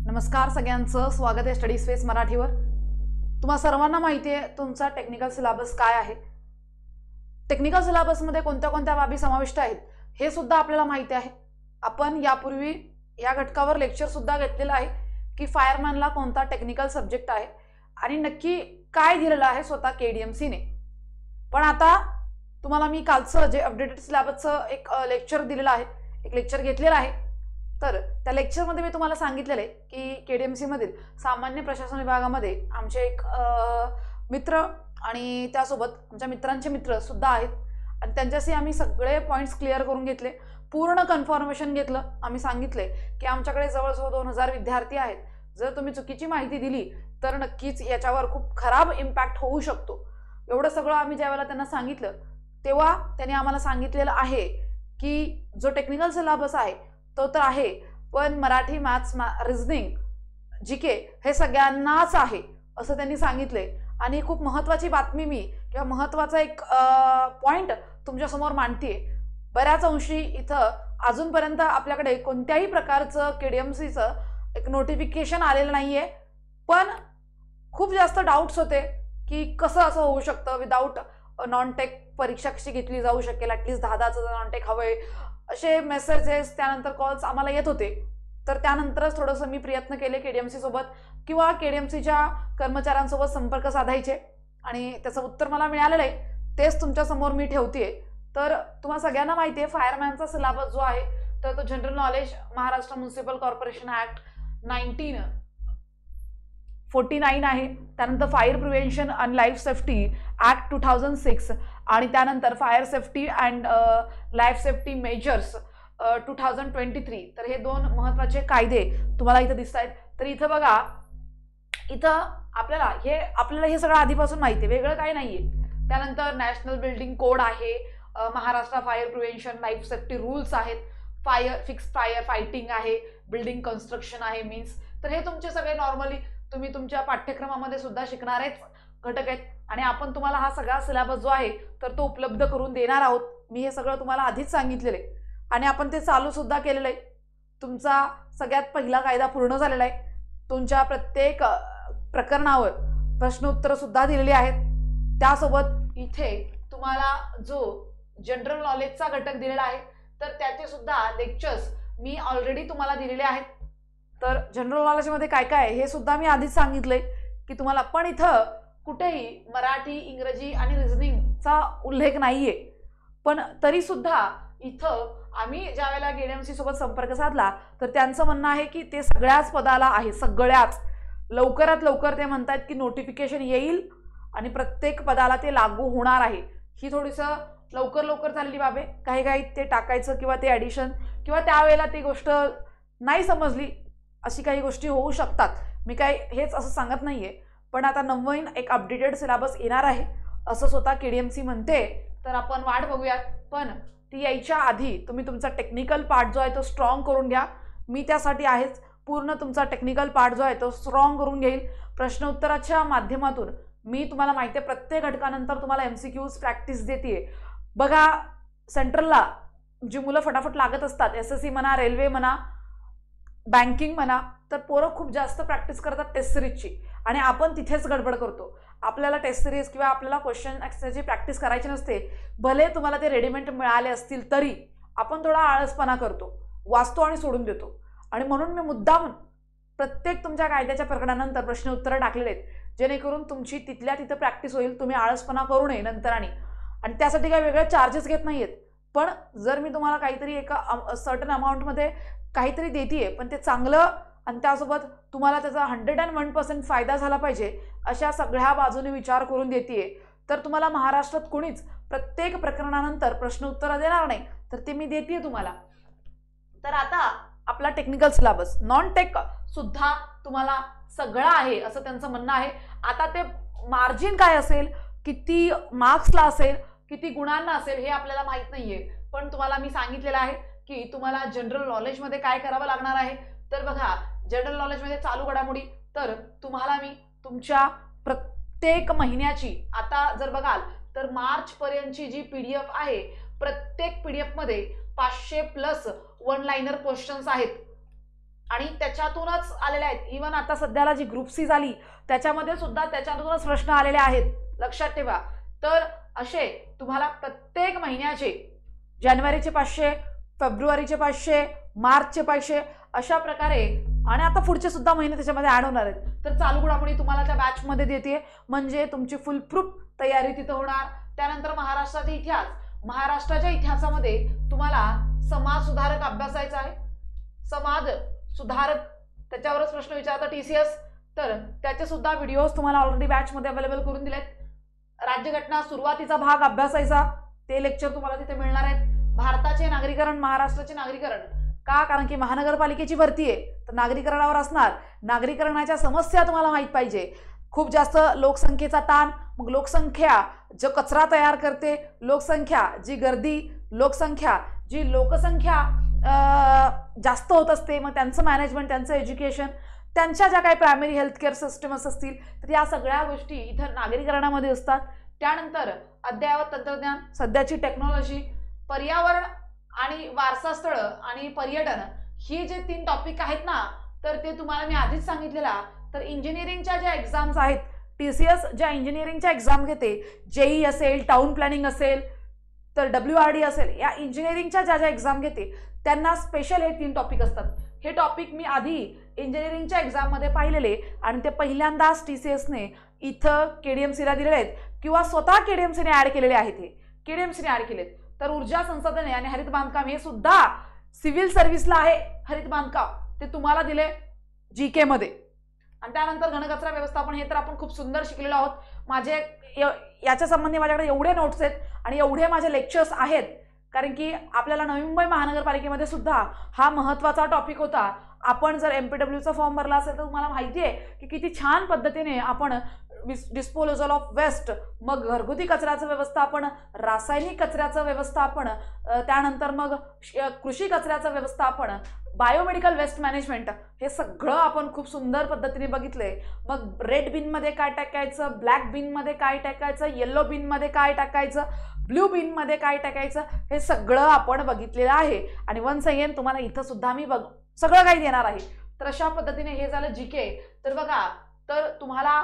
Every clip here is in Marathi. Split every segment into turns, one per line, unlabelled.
नमस्कार सगळ्यांचं स्वागत आहे स्टडी स्पेस मराठीवर। तुम्हा सर्वांना माहिती आहे तुमचा टेक्निकल सिलेबस काय आहे। टेक्निकल सिलेबसमध्ये कोणत्या कोणत्या बाबी समाविष्ट आहेत हे सुद्धा आपल्याला माहिती आहे। आपण यापूर्वी या घटकावर लेक्चर सुद्धा घेतलेला आहे की फायरमॅनला कोणता टेक्निकल सब्जेक्ट आहे आणि नक्की काय दिलेलं आहे स्वतः केडीएमसी ने। पण आता तुम्हाला मी कालचं जे अपडेटेड सिलेबसचं एक लेक्चर दिलेलं आहे, एक लेक्चर घेतलेलं आहे। तर त्या लेक्चरमध्ये मी तुम्हाला सांगितलेले की केडीएमसी मधील सामान्य प्रशासन विभागामध्ये आमचे एक मित्र आणि त्यासोबत आमच्या मित्रांचे मित्र सुद्धा आहेत आणि त्यांच्याशी आम्ही सगळे पॉइंट्स क्लिअर करून घेतले, पूर्ण कन्फर्मेशन घेतलं। आम्ही सांगितले की आमच्याकडे जवळजवळ 2000 विद्यार्थी आहेत, जर तुम्ही चुकीची माहिती दिली तर नक्कीच याच्यावर खूप खराब इम्पॅक्ट होऊ शकतो। एवढं सगळं आम्ही ज्यावेळेला त्यांना सांगितलं तेव्हा त्यांनी आम्हाला सांगितलेलं आहे की जो टेक्निकल सिलेबस आहे तो तर आहे, पण मराठी, मॅथ्स, रिझनिंग, जीके हे सगळ्यांनाच आहे असं त्यांनी सांगितले। आणि खूप महत्त्वाची बातमी मी किंवा महत्त्वाचा एक पॉइंट तुमच्या समोर मांडतेय। बऱ्याच अंशी इथं अजूनपर्यंत आपल्याकडे कोणत्याही प्रकारचं केडीएमसीचं एक नोटिफिकेशन आलेलं नाहीये, पण खूप जास्त डाऊट्स होते की कसं असं होऊ शकतं, विदाऊट नॉन टेक परीक्षा कशी घेतली जाऊ शकेल, ॲटलिस्ट 10-10चं नॉन टेक हवंय, असे मेसेजेस त्यानंतर कॉल्स आम्हाला येत होते। तर त्यानंतरच थोडंसं मी प्रयत्न केले केडीएमसी सोबत किंवा केडीएमसीच्या कर्मचाऱ्यांसोबत संपर्क साधायचे आणि त्याचं उत्तर मला मिळालेलं आहे, तेच तुमच्या समोर मी ठेवतेय। तर तुम्हाला सगळ्यांना माहिती आहे फायरमॅनचा सिलेबस जो आहे तर तो general knowledge Maharashtra municipal corporation act 1949 आहे, त्यानंतर fire prevention and life safety act 2006 आणि त्यानंतर fire safety and life safety measures 2023। तर हे दोन महत्त्वाचे कायदे तुम्हाला इथं दिसत आहेत। तर इथं बघा, इथं आपल्याला हे सगळं आधीपासून माहिती आहे, वेगळं काही नाहीये। त्यानंतर नॅशनल बिल्डिंग कोड आहे, Maharashtra fire prevention life safety rules आहेत, फिक्स्ड फायर फायटिंग आहे, बिल्डिंग कन्स्ट्रक्शन आहे मीन्स। तर हे तुमचे सगळे नॉर्मली तुम्ही तुमच्या पाठ्यक्रमामध्ये सुद्धा शिकणारेच घटक आहेत आणि आपण तुम्हाला हा सगळा सिलेबस जो आहे तर तो उपलब्ध करून देणार आहोत। मी हे सगळं तुम्हाला आधीच सांगितलेलं आहे आणि आपण ते चालू सुद्धा केलेलं आहे। तुमचा सगळ्यात पहिला कायदा पूर्ण झालेला आहे, तुमच्या प्रत्येक प्रकरणावर प्रश्न उत्तर सुद्धा दिलेली आहेत। त्यासोबत इथे तुम्हाला जो जनरल नॉलेजचा घटक दिलेला आहे तर त्याचे सुद्धा लेक्चर्स मी ऑलरेडी तुम्हाला दिलेले आहेत। तर जनरल नॉलेजमध्ये काय काय हे सुद्धा मी आधीच सांगितलंय की तुम्हाला, पण इथं कुठेही मराठी, इंग्रजी आणि रिझनिंगचा उल्लेख नाहीये। पण तरी सुद्धा इथं आम्ही ज्या वेळेला केडीएमसी सोबत संपर्क साधला तर त्यांचं म्हणणं आहे की ते सगळ्याच पदाला आहे, सगळ्याच लवकरात लवकर ते म्हणतात की नोटिफिकेशन येईल आणि प्रत्येक पदाला ते लागू होणार आहे। ही थोडीसं लवकर लवकर झालेली बाबे, काही काही ते टाकायचं किंवा ते ॲडिशन किंवा त्यावेळेला ती गोष्ट नाही समजली, अशी काही गोष्टी होऊ शकतात। मी काय हेच असं सांगत नाहीये, पण आता नवीन एक अपडेटेड सिलेबस येणार आहे असं स्वतः केडीएमसी म्हणते। तर आपण वाट बघूयात, पण ती यायच्या आधी तुम्ही तुमचा टेक्निकल पार्ट जो आहे तो स्ट्रॉंग करून घ्या। मी त्यासाठी आहेच, पूर्ण तुमचा टेक्निकल पार्ट जो आहे तो स्ट्रॉंग करून घेईल। प्रश्न उत्तराच्या माध्यमातून मी तुम्हाला माहिती आहे प्रत्येक घटकानंतर तुम्हाला एमसीक्यूज प्रॅक्टिस देते। बघा, सेंट्रलला जी मुलं फटाफट लागत असतात, एसएससी म्हणा, रेल्वे म्हणा, बँकिंग म्हणा, तर पोरं खूप जास्त प्रॅक्टिस करतात टेस्ट सिरीजची आणि आपण तिथेच गडबड करतो। आपल्याला टेस्ट सिरीज किंवा आपल्याला क्वेश्चन ॲन्सरची प्रॅक्टिस करायची नसते, भले तुम्हाला ते रेडीमेड मिळाले असतील तरी आपण थोडा आळसपणा करतो, वाचतो आणि सोडून देतो। आणि म्हणून मी मुद्दाम प्रत्येक तुमच्या कायद्याच्या प्रकरणानंतर प्रश्न उत्तरं टाकलेले आहेत, जेणेकरून तुमची तिथल्या तिथं प्रॅक्टिस होईल, तुम्ही आळसपणा करू नये नंतर। आणि त्यासाठी काही वेगळे चार्जेस घेत नाहीयेत, पण जर मी तुम्हाला काहीतरी एका सर्टन अमाऊंटमध्ये काहीतरी देतीये पण ते चांगलं आणि त्यासोबत तुम्हाला त्याचा 101% फायदा झाला पाहिजे अशा सगळ्या बाजूने विचार करून देतीये, तर तुम्हाला महाराष्ट्रात कोणीच प्रत्येक प्रकरणानंतर प्रश्न उत्तर देणार नाही, तर ते मी देतीये तुम्हाला। तर आता आपला टेक्निकल सिलेबस, नॉन टेक सुद्धा तुम्हाला सगळं आहे असं त्यांचं म्हणणं आहे। आता ते मार्जिन काय असेल, किती मार्क्सला असेल, किती गुणांना असेल हे आपल्याला माहित नाहीये, पण तुम्हाला मी सांगितलेलं आहे की तुम्हाला जनरल नॉलेजमध्ये काय करावं लागणार आहे। तर बघा, जनरल नॉलेजमध्ये चालू घडामोडी, तर तुम्हाला मी तुमच्या प्रत्येक महिन्याची, आता जर बघाल तर मार्च पर्यंतची जी पीडीएफ आहे, प्रत्येक पीडीएफ मध्ये 500+ वन लाइनर क्वेश्चन्स आहेत। आणि त्याच्यातूनच आलेल्या आहेत. इव्हन आता सध्याला जी ग्रुप सी झाली त्याच्यामध्ये सुद्धा त्याच्यातूनच प्रश्न आलेले आहेत, लक्षात ठेवा. तर असे तुम्हाला प्रत्येक महिन्याचे जानेवारीचे 500, फेब्रुवारीचे 500, मार्चचे 500 अशा प्रकारे, आणि आता पुढचे सुद्धा महिने त्याच्यामध्ये ऍड होणार आहेत. तर चालू घडामोडी तुम्हाला त्या बॅचमध्ये देते, म्हणजे तुमची फुल प्रूफ तयारी तिथं होणार. त्यानंतर महाराष्ट्राचा इतिहास, महाराष्ट्राच्या इतिहासामध्ये तुम्हाला समाज सुधारक अभ्यासायचा आहे. समाज सुधारक त्याच्यावरच प्रश्न विचारतात TCS, तर त्याचे सुद्धा व्हिडिओज तुम्हाला ऑलरेडी बॅचमध्ये अवेलेबल करून दिलेत. राज्यघटना सुरुवातीचा भाग अभ्यासायचा, ते लेक्चर तुम्हाला तिथे मिळणार आहेत. भारताचे नागरीकरण, महाराष्ट्राचे नागरीकरण का, कारण की महानगरपालिकेची भरती आहे तर नागरीकरणावर असणार. नागरीकरणाच्या समस्या तुम्हाला माहीत पाहिजे. खूप जास्त लोकसंख्येचा ताण, मग लोकसंख्या जो कचरा तयार करते, लोकसंख्या जी गर्दी, लोकसंख्या जी लोकसंख्या जास्त होत असते, मग त्यांचं मॅनेजमेंट, त्यांचं एज्युकेशन, त्यांच्या ज्या काही प्रायमरी हेल्थकेअर सिस्टम्स असतील तर या सगळ्या गोष्टी इथं नागरीकरणामध्ये असतात. त्यानंतर अद्ययावत तंत्रज्ञान, सध्याची टेक्नॉलॉजी, पर्यावरण आणि वारसा स्थळं आणि पर्यटन, ही जे 3 टॉपिक आहेत ना, तर ते तुम्हाला मी आधीच सांगितलेला. तर इंजिनिअरिंगच्या ज्या एक्झाम्स आहेत, TCS ज्या इंजिनिअरिंगच्या एक्झाम घेते, JEE असेल, टाउन प्लॅनिंग असेल, तर WRD असेल, या इंजिनिअरिंगच्या ज्या ज्या एक्झाम घेते त्यांना स्पेशल हे 3 टॉपिक असतात. हे टॉपिक मी आधी इंजिनिअरिंगच्या एक्झाममध्ये पाहिलेले आणि ते पहिल्यांदाच TCSने इथं KDMCला दिलेले आहेत, किंवा स्वतः KDMCने ॲड केलेले आहेत. हे KDMCने ॲड केलेत. तर ऊर्जा संसाधने आणि हरित बांधकाम हे सुद्धा सिव्हिल सर्व्हिसला आहे. हरित बांधकाम ते तुम्हाला दिले GK मध्ये. आणि त्यानंतर घनकचरा व्यवस्थापन, हे तर आपण खूप सुंदर शिकलेलो आहोत. माझे याच्या संबंधी माझ्याकडे एवढे नोट्स आहेत आणि एवढे माझे लेक्चर्स आहेत, कारण की आपल्याला नवी मुंबई महानगरपालिकेमध्ये सुद्धा हा महत्त्वाचा टॉपिक होता. आपण जर MPWचा फॉर्म भरला असेल तर तुम्हाला माहिती आहे की किती छान पद्धतीने आपण डिस्पोजल ऑफ वेस्ट, मग घरगुती कचऱ्याचं व्यवस्थापन, रासायनिक कचऱ्याचं व्यवस्थापन, त्यानंतर मग कृषी कचऱ्याचं व्यवस्थापन, बायोमेडिकल वेस्ट मॅनेजमेंट, हे सगळं आपण खूप सुंदर पद्धतीने बघितलंय. मग रेड बिनमध्ये काय टाकायचं, ब्लॅक बिनमध्ये काय टाकायचं, येलो बिनमध्ये काय टाकायचं, ब्ल्यू बिनमध्ये काय टाकायचं, हे सगळं आपण बघितलेलं आहे. आणि वन्स अगेन तुम्हाला इथं सुद्धा मी सगळं काही देणार आहे. तर अशा पद्धतीने हे झालं GK. तर बघा, तर तुम्हाला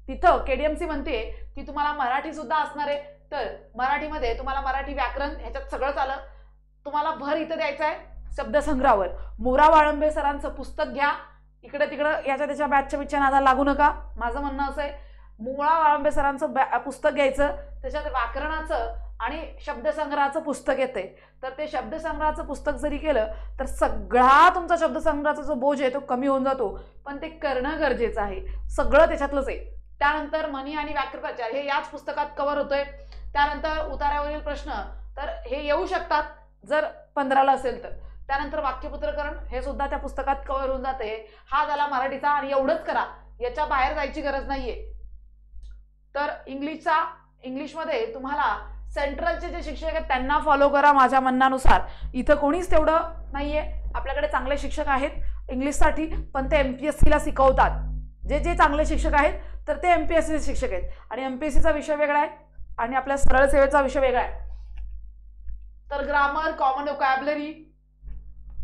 तिथं KDMC म्हणते की तुम्हाला मराठी सुद्धा असणार आहे. तर मराठीमध्ये तुम्हाला मराठी व्याकरण ह्याच्यात सगळंच आलं. तुम्हाला भर इथं द्यायचा आहे शब्दसंग्रहावर. मोरा वाळंबे सरांचं पुस्तक घ्या. इकडे तिकडं याच्या त्याच्या बॅचच्या बिचच्या नादाला लागू नका. माझं म्हणणं असं आहे, मोरा वाळंबे सरांचं पुस्तक घ्यायचं, त्याच्यात व्याकरणाचं आणि शब्दसंग्रहाचं पुस्तक येते. तर ते शब्दसंग्रहाचं पुस्तक जरी केलं तर सगळा तुमचा शब्दसंग्रहाचा जो बोज आहे तो कमी होऊन जातो, पण ते करणं गरजेचं आहे. सगळं त्याच्यातलंच आहे. त्यानंतर म्हणी आणि वाक्प्रचार हे याच पुस्तकात कव्हर होतोय. त्यानंतर उतार्यावरील प्रश्न, तर हे येऊ शकतात जर 15ला असेल तर. त्यानंतर वाक्यपुत्रकरण हे सुद्धा त्या पुस्तकात कव्हर होऊन जाते. हा झाला मराठीचा, आणि एवढंच करा, याच्या बाहेर जायची गरज नाहीये. तर इंग्लिशमध्ये तुम्हाला सेंट्रलचे जे शिक्षक आहेत त्यांना फॉलो करा माझ्या म्हणण्यानुसार. इथं कोणीच तेवढं नाहीये, आपल्याकडे चांगले शिक्षक आहेत इंग्लिशसाठी, पण ते MPSCला शिकवतात. जे चांगले शिक्षक आहेत तर ते MPSCचे शिक्षक आहेत, आणि MPSCचा विषय वेगळा आहे आणि आपल्या सरळ सेवेचा विषय वेगळा आहे. तर ग्रामर, कॉमन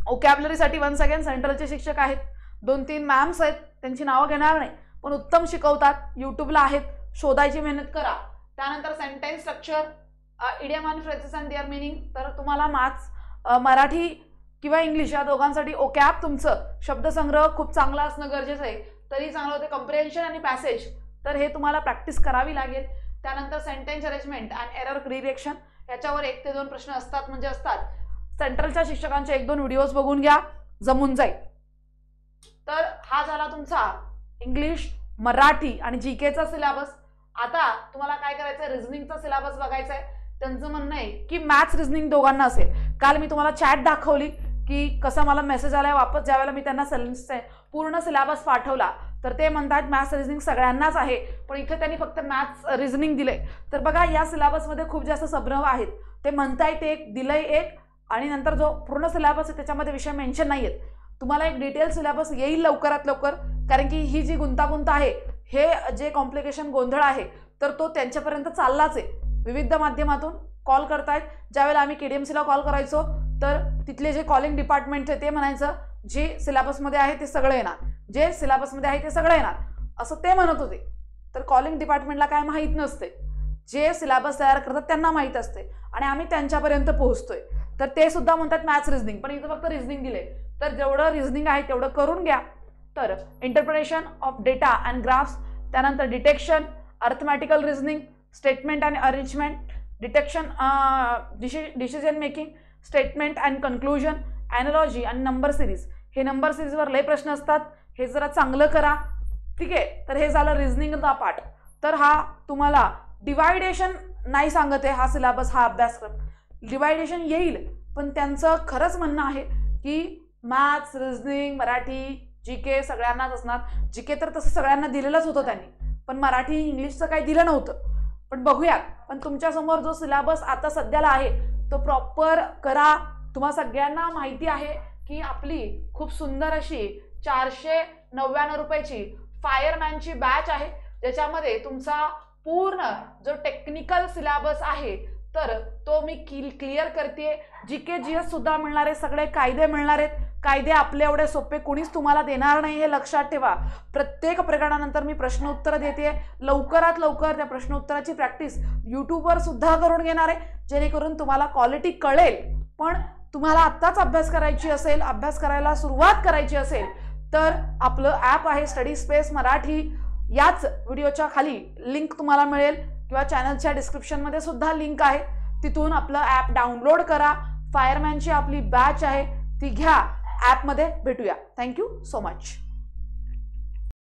ओकॅबलरीसाठी वन्स अगेन सेंट्रलचे शिक्षक आहेत. 2-3 मॅम्स आहेत, त्यांची नावं घेणार नाही, पण उत्तम शिकवतात. यूट्यूबला आहेत, शोधायची मेहनत करा. त्यानंतर सेंटेन्स स्ट्रक्चर, इडियम आणि फ्रेजेस अँड देअर मिनिंग. तर तुम्हाला मराठी किंवा इंग्लिश या दोघांसाठी ओकॅब तुमचं शब्दसंग्रह खूप चांगला असणं गरजेचं आहे. तरी चांगलं होतं कम्प्रिहेन्शन आणि पॅसेज, तर हे तुम्हाला प्रॅक्टिस करावी लागेल. त्यानंतर सेंटेन्स अरेंजमेंट अँड एरर रिडिरेक्शन, याच्यावर 1 ते 2 प्रश्न असतात म्हणजे असतात. सेंट्रलच्या शिक्षकांचे 1-2 व्हिडिओज बघून घ्या, जमून जाईल. तर हा झाला तुमचा इंग्लिश, मराठी आणि GKचा सिलेबस. आता तुम्हाला काय करायचं आहे, रिझनिंगचा सिलेबस बघायचा आहे. त्यांचं म्हणणं आहे की मॅथ्स रिझनिंग दोघांना असेल. काल मी तुम्हाला चॅट दाखवली की कसा मला मेसेज आलाय वापस, ज्यावेळेला मी त्यांना पूर्ण सिलेबस पाठवला तर ते म्हणतात मॅथ्स रिझनिंग सगळ्यांनाच आहे, पण इथे त्यांनी फक्त मॅथ्स रिझनिंग दिलंय. तर बघा, या सिलेबसमध्ये खूप जास्त संभ्रम आहेत. ते म्हणतायत एक, दिलंय एक, आणि नंतर जो पूर्ण सिलेबस आहे त्याच्यामध्ये विषय मेन्शन नाही आहेत. तुम्हाला एक डिटेल सिलेबस येईल लवकरात लवकर, कारण की ही जी गुंतागुंत आहे, हे जे कॉम्प्लिकेशन गोंधळ आहे, तर तो त्यांच्यापर्यंत चाललाच आहे. विविध माध्यमातून कॉल करतायत. ज्यावेळेला आम्ही KDMCला कॉल करायचो तर तिथले जे कॉलिंग डिपार्टमेंट आहे ते म्हणायचं जे सिलेबसमध्ये आहे ते सगळं येणार, जे सिलेबसमध्ये आहे ते सगळं येणार असं ते म्हणत होते. तर कॉलिंग डिपार्टमेंटला काय माहीत नसते, जे सिलेबस तयार करतात त्यांना माहीत असते आणि आम्ही त्यांच्यापर्यंत पोहोचतोय. तर ते सुद्धा म्हणतात मॅथ्स रिझनिंग, पण इथं फक्त रिझनिंग दिले. तर जेवढं रिझनिंग आहे तेवढं करून घ्या. तर interpretation of data and graphs, त्यानंतर detection, arithmetical reasoning, statement and arrangement, detection, decision making, statement and conclusion, analogy आणि नंबर सिरीज. हे नंबर सिरीजवर लय प्रश्न असतात, हे जरा चांगलं करा. ठीक आहे, तर हे झालं रिझनिंगचा पार्ट. तर हा तुम्हाला डिवायडेशन नाही सांगत आहे हा सिलेबस, हा अभ्यासक्रम. डिवायडेशन येईल, पण त्यांचं खरंच म्हणणं आहे की मॅथ्स, रिझनिंग, मराठी, जीके सगळ्यांनाच असणार. जीके तर तसं सगळ्यांना दिलेलंच होतं त्यांनी, पण मराठी इंग्लिशचं काही दिलं नव्हतं. पण बघूयात. पण तुमच्यासमोर जो सिलेबस आता सध्याला आहे तो प्रॉपर करा. तुम्हा सगळ्यांना माहिती आहे की आपली खूप सुंदर अशी 499 रुपयाची फायरमॅनची बॅच आहे, ज्याच्यामध्ये तुमचा पूर्ण जो टेक्निकल सिलेबस आहे तर तो मी क्लिअर करते. जीके जीएस सुद्धा मिळणार आहे, सगळे कायदे मिळणार आहेत. कायदे आपले एवढे सोपे कुणीच तुम्हाला देणार नाही, हे लक्षात ठेवा. प्रत्येक प्रकरणानंतर मी प्रश्न उत्तर देते. लवकरात लवकर त्या प्रश्न उत्तराची प्रॅक्टिस यूट्यूबवर सुद्धा करून घेणार आहे, जेणेकरून तुम्हाला क्वालिटी कळेल. पण तुम्हाला आत्ताच अभ्यास करायची असेल, अभ्यास करायला सुरुवात करायची असेल तर आपलं ॲप आहे स्टडी स्पेस मराठी. याच व्हिडिओच्या खाली लिंक तुम्हाला मिळेल किंवा चॅनलच्या डिस्क्रिप्शनमध्ये सुद्धा लिंक आहे. तिथून आपलं ॲप डाउनलोड करा. फायरमॅनची आपली बॅच आहे ती घ्या. ॲपमध्ये भेटूया. Thank you so much.